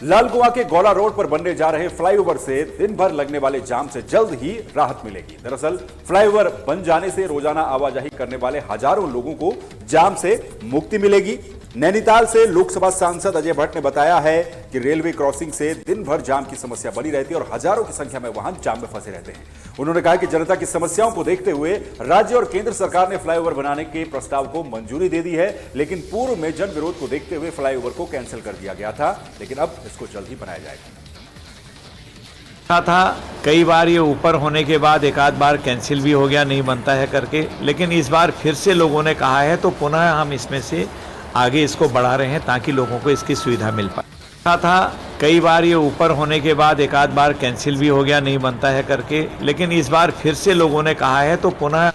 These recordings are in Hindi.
लालकुआं के गौला रोड पर बनने जा रहे फ्लाईओवर से दिन भर लगने वाले जाम से जल्द ही राहत मिलेगी। दरअसल फ्लाईओवर बन जाने से रोजाना आवाजाही करने वाले हजारों लोगों को जाम से मुक्ति मिलेगी। नैनीताल से लोकसभा सांसद अजय भट्ट ने बताया है कि रेलवे क्रॉसिंग से दिन भर जाम की समस्या बनी रहती है और हजारों की संख्या में वाहन जाम में फंसे रहते हैं। उन्होंने कहा कि जनता की समस्याओं को देखते हुए राज्य और केंद्र सरकार ने फ्लाईओवर बनाने के प्रस्ताव को मंजूरी दे दी है, लेकिन पूर्व में जन विरोध को देखते हुए फ्लाईओवर को कैंसिल कर दिया गया था, लेकिन अब इसको जल्द ही बनाया जाएगा। था कई बार ये ऊपर होने के बाद एक आध बार कैंसिल भी हो गया, नहीं बनता है करके, लेकिन इस बार फिर से लोगों ने कहा है तो पुनः हम इसमें से आगे इसको बढ़ा रहे हैं ताकि लोगों को इसकी सुविधा मिल पाए। था कई बार ये ऊपर होने के बाद एक आध बार कैंसिल भी हो गया, नहीं बनता है करके, लेकिन इस बार फिर से लोगों ने कहा है तो पुनः।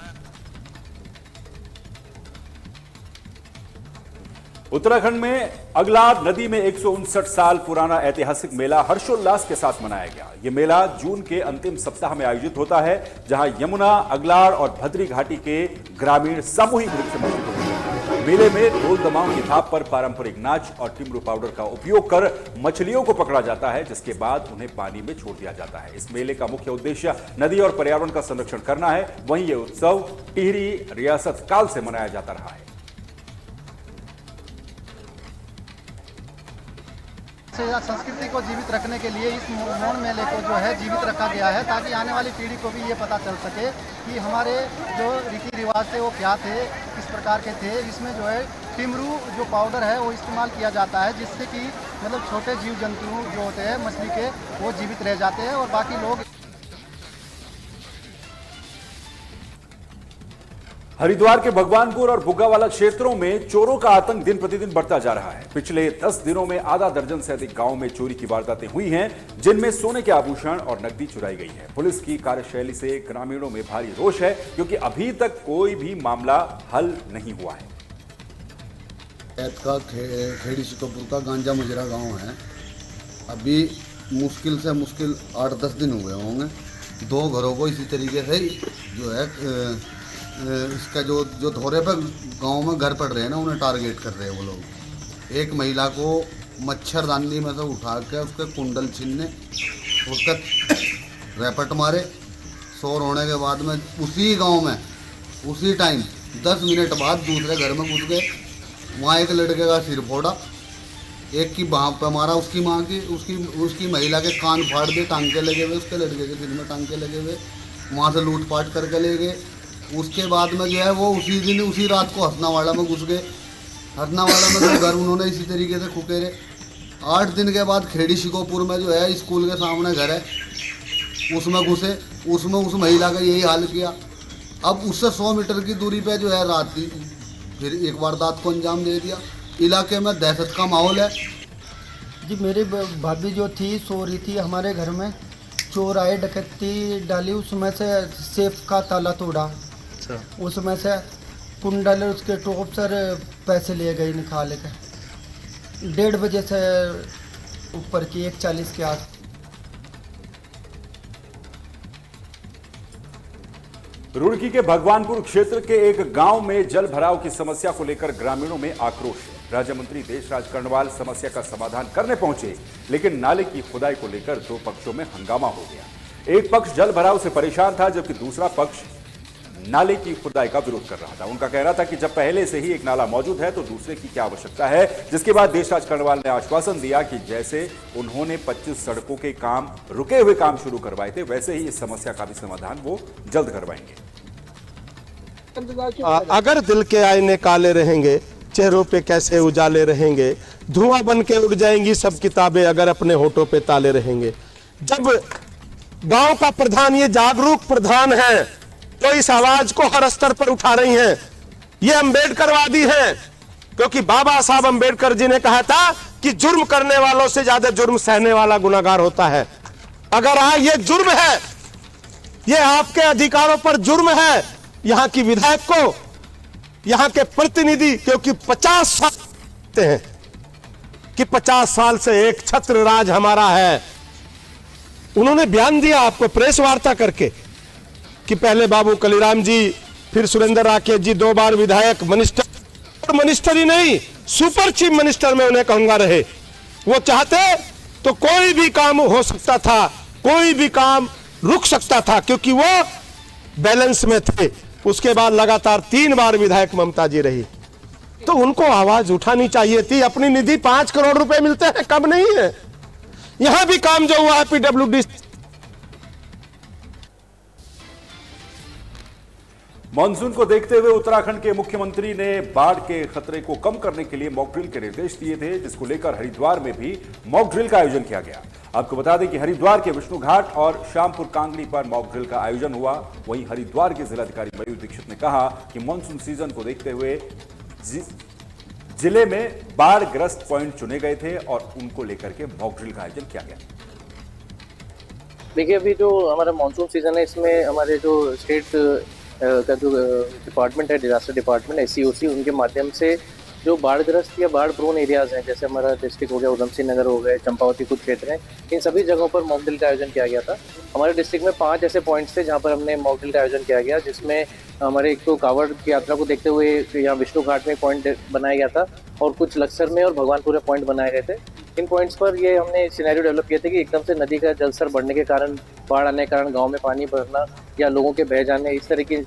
उत्तराखंड में अगलार नदी में 159 साल पुराना ऐतिहासिक मेला हर्षोल्लास के साथ मनाया गया। यह मेला जून के अंतिम सप्ताह में आयोजित होता है, जहां यमुना, अगलार और भद्री घाटी के ग्रामीण सामूहिक रूप से मौजूद होते हैं। मेले में ढोल दमाओं की थाप पर पारंपरिक नाच और टिमरू पाउडर का उपयोग कर मछलियों को पकड़ा जाता है, जिसके बाद उन्हें पानी में छोड़ दिया जाता है। इस मेले का मुख्य उद्देश्य नदी और पर्यावरण का संरक्षण करना है। वहीं यह उत्सव टिहरी रियासत काल से मनाया जाता रहा है। संस्कृति को जीवित रखने के लिए इस मोड़ मेले को जो है जीवित रखा गया है, ताकि आने वाली पीढ़ी को भी ये पता चल सके कि हमारे जो रीति रिवाज थे वो क्या थे, किस प्रकार के थे। इसमें जो है टिमरू जो पाउडर है वो इस्तेमाल किया जाता है, जिससे कि मतलब छोटे जीव जंतु जो होते हैं मछली के वो जीवित रह जाते हैं और बाकी लोग। हरिद्वार के भगवानपुर और बुग्गावाला क्षेत्रों में चोरों का आतंक दिन प्रतिदिन बढ़ता जा रहा है। पिछले 10 दिनों में आधा दर्जन से अधिक गांवों में चोरी की वारदातें हुई हैं, जिनमें सोने के आभूषण और नकदी चुराई गई है। पुलिस की कार्यशैली से ग्रामीणों में भारी रोष है, क्योंकि अभी तक कोई भी मामला हल नहीं हुआ है। का खेड़ी सिकोपुर का गांजा मजरा गाँव है। अभी मुश्किल से मुश्किल 8-10 दिन हुए होंगे। 2 घरों को इसी तरीके से जो है इसका जो धोरे पर गांव में घर पड़ रहे हैं ना, उन्हें टारगेट कर रहे हैं वो लोग। एक महिला को मच्छरदानी में से उठा के उसके कुंडल छीनने, उसका रैपट मारे। शोर होने के बाद में उसी गांव में उसी टाइम 10 मिनट बाद दूसरे घर में घुस गए। वहाँ एक लड़के का सिर फोड़ा, एक की बाह पे मारा, उसकी माँ की उसकी महिला के कान फाड़ दिए, टांके लगे हुए, उसके लड़के के सिर में टांके लगे हुए। वहाँ से लूटपाट करके ले गए। उसके बाद में जो है वो उसी दिन उसी रात को हसनावाड़ा में घुस गए। हसनावाड़ा में तो घर उन्होंने इसी तरीके से खुकेरे। 8 दिन के बाद खेड़ी शिकोपुर में जो है स्कूल के सामने घर है, उसमें घुसे। उसमें उस महिला का यही हाल किया। अब उससे 100 मीटर की दूरी पे जो है रात फिर एक वारदात को अंजाम दे दिया। इलाके में दहशत का माहौल है जी। मेरी भाभी जो थी सो रही थी हमारे घर में, चोर आए, डकैती डाली, उसमें से सेफ का ताला तोड़ा, उसमें से कुंडल उसके टॉप सर पैसे ले गए निकाल के। 1:30 बजे से ऊपर की 1:40 के आस। रुड़की के भगवानपुर क्षेत्र के एक गांव में जल भराव की समस्या को लेकर ग्रामीणों में आक्रोश है। राज्य मंत्री देशराज कर्णवाल समस्या का समाधान करने पहुंचे, लेकिन नाले की खुदाई को लेकर 2 पक्षों में हंगामा हो गया। एक पक्ष जल भराव से परेशान था, जबकि दूसरा पक्ष नाले की खुदाई का विरोध कर रहा था। उनका कहना था कि जब पहले से ही एक नाला मौजूद है तो दूसरे की क्या आवश्यकता है। जिसके बाद देशराज कर्णवाल ने आश्वासन दिया कि जैसे उन्होंने 25 सड़कों के काम रुके हुए काम शुरू करवाए थे, वैसे ही इस समस्या का भी समाधान वो जल्द करवाएंगे। अगर दिल के आईने काले रहेंगे, चेहरों पे कैसे उजाले रहेंगे, धुआं बन के उड़ जाएंगी सब किताबें अगर अपने होठों पे ताले रहेंगे। जब गांव का प्रधान ये जागरूक प्रधान है तो इस आवाज को हर स्तर पर उठा रही हैं। ये अंबेडकरवादी हैं, क्योंकि बाबा साहब अंबेडकर जी ने कहा था कि जुर्म करने वालों से ज्यादा जुर्म सहने वाला गुनाहगार होता है। अगर ये जुर्म है, ये आपके अधिकारों पर जुर्म है, यहां की विधायक को, यहां के प्रतिनिधि, क्योंकि 50 साल हैं कि 50 साल से एक छत्र राज हमारा है। उन्होंने बयान दिया आपको प्रेस वार्ता करके कि पहले बाबू कलीराम जी, फिर सुरेंद्र राकेश जी 2 बार विधायक, मिनिस्टर, और मिनिस्टर ही नहीं सुपर चीफ मिनिस्टर में उन्हें कहूंगा रहे। वो चाहते तो कोई भी काम हो सकता था, कोई भी काम रुक सकता था, क्योंकि वो बैलेंस में थे। उसके बाद लगातार 3 बार विधायक ममता जी रही, तो उनको आवाज उठानी चाहिए थी। अपनी निधि 5 करोड़ रुपए मिलते हैं, कम नहीं है। यहां भी काम जो हुआ है पीडब्ल्यूडी। मानसून को देखते हुए उत्तराखंड के मुख्यमंत्री ने बाढ़ के खतरे को कम करने के लिए मॉक ड्रिल के निर्देश दिए थे, जिसको लेकर हरिद्वार में भी मॉक ड्रिल का आयोजन किया गया। आपको बता दें कि हरिद्वार के विष्णु घाट और श्यामपुर कांगड़ी पर मॉक ड्रिल का आयोजन हुआ। वहीं हरिद्वार के जिलाधिकारी मयूर दीक्षित ने कहा कि मानसून सीजन को देखते हुए जिले में बाढ़ग्रस्त पॉइंट चुने गए थे और उनको लेकर के मॉक ड्रिल का आयोजन किया गया। देखिए, अभी जो हमारा मानसून सीजन है, इसमें हमारे जो स्टेट का जो डिपार्टमेंट है, डिजास्टर डिपार्टमेंट SCOC, उनके माध्यम से जो बाढ़ग्रस्त या बाढ़ प्रोन एरियाज हैं, जैसे हमारा डिस्ट्रिक्ट हो गया, उधमसिंह नगर हो गए, चंपावती कुछ क्षेत्र हैं, इन सभी जगहों पर मॉक ड्रिल का आयोजन किया गया था। हमारे डिस्ट्रिक्ट में 5 ऐसे पॉइंट्स थे जहां पर हमने मॉक ड्रिल का आयोजन किया गया, जिसमें हमारे एक तो कांवड़ की यात्रा को देखते हुए यहाँ विष्णु घाट में पॉइंट बनाया गया था और कुछ लक्सर में और भगवानपुर में पॉइंट बनाए गए थे। इन पॉइंट्स पर ये हमने सिनेरियो डेवलप किए थे कि एकदम से नदी का जलस्तर बढ़ने के कारण, बाढ़ आने के कारण गांव में पानी भरना या लोगों के बह जाने, इस तरह की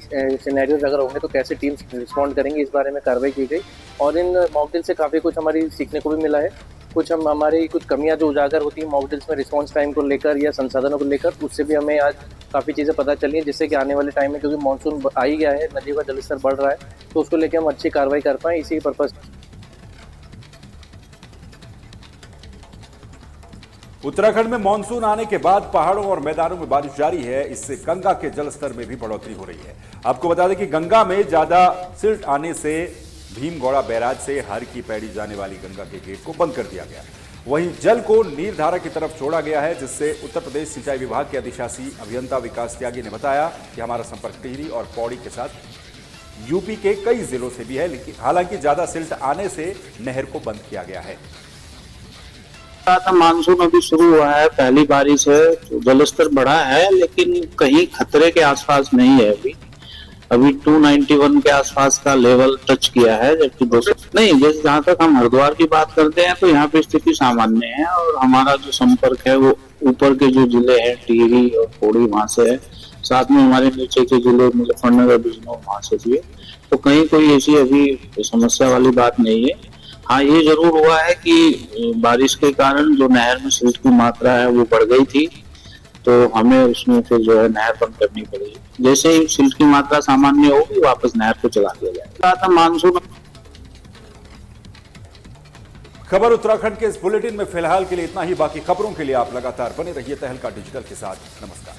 सिनेरियोज अगर होंगे तो कैसे टीम्स रिस्पॉन्ड करेंगी, इस बारे में कार्रवाई की गई। और इन मॉक ड्रिल से काफ़ी कुछ हमारी सीखने को भी मिला है। कुछ हमारी कुछ कमियां जो उजागर होती हैं मॉक ड्रिल्स में रिस्पॉन्स टाइम को लेकर या संसाधनों को लेकर, उससे भी हमें आज काफ़ी चीज़ें पता चली हैं, जिससे कि आने वाले टाइम में, क्योंकि मानसून आ ही गया है, नदियों का जलस्तर बढ़ रहा है, तो उसको लेकर हम अच्छी कार्रवाई कर पाएँ, इसी पर्पज़। उत्तराखंड में मानसून आने के बाद पहाड़ों और मैदानों में बारिश जारी है। इससे गंगा के जलस्तर में भी बढ़ोतरी हो रही है। आपको बता दें कि गंगा में ज्यादा सिल्ट आने से भीमगौड़ा बैराज से हर की पैड़ी जाने वाली गंगा के गेट को बंद कर दिया गया। वहीं जल को नीरधारा की तरफ छोड़ा गया है, जिससे उत्तर प्रदेश सिंचाई विभाग के अधिशासी अभियंता विकास त्यागी ने बताया कि हमारा संपर्क टिहरी और पौड़ी के साथ यूपी के कई जिलों से भी है, लेकिन हालांकि ज्यादा सिल्ट आने से नहर को बंद किया गया है। मानसून अभी शुरू हुआ है, पहली बारिश है, तो जलस्तर बढ़ा है, लेकिन कहीं खतरे के आसपास नहीं है। अभी 291 के आसपास का लेवल टच किया है, जबकि 200 नहीं। जैसे जहाँ तक हम हरिद्वार की बात करते हैं तो यहाँ पे स्थिति सामान्य है और हमारा जो संपर्क है वो ऊपर के जो जिले हैं टिहरी और पौड़ी वहां से है, साथ में हमारे नीचे के जिले मुजफ्फरनगर, बिजनौर वहां से भी है, तो कहीं कोई ऐसी अभी समस्या वाली बात नहीं है। हाँ, ये जरूर हुआ है कि बारिश के कारण जो नहर में सिल्ट की मात्रा है वो बढ़ गई थी, तो हमें उसमें फिर जो है नहर बंद करनी पड़ी। जैसे ही सिल्ट की मात्रा सामान्य होगी वापस नहर को चला दिया जाएगा। मानसून खबर उत्तराखंड के इस बुलेटिन में फिलहाल के लिए इतना ही। बाकी खबरों के लिए आप लगातार बने रहिए तहलका डिजिटल के साथ। नमस्कार।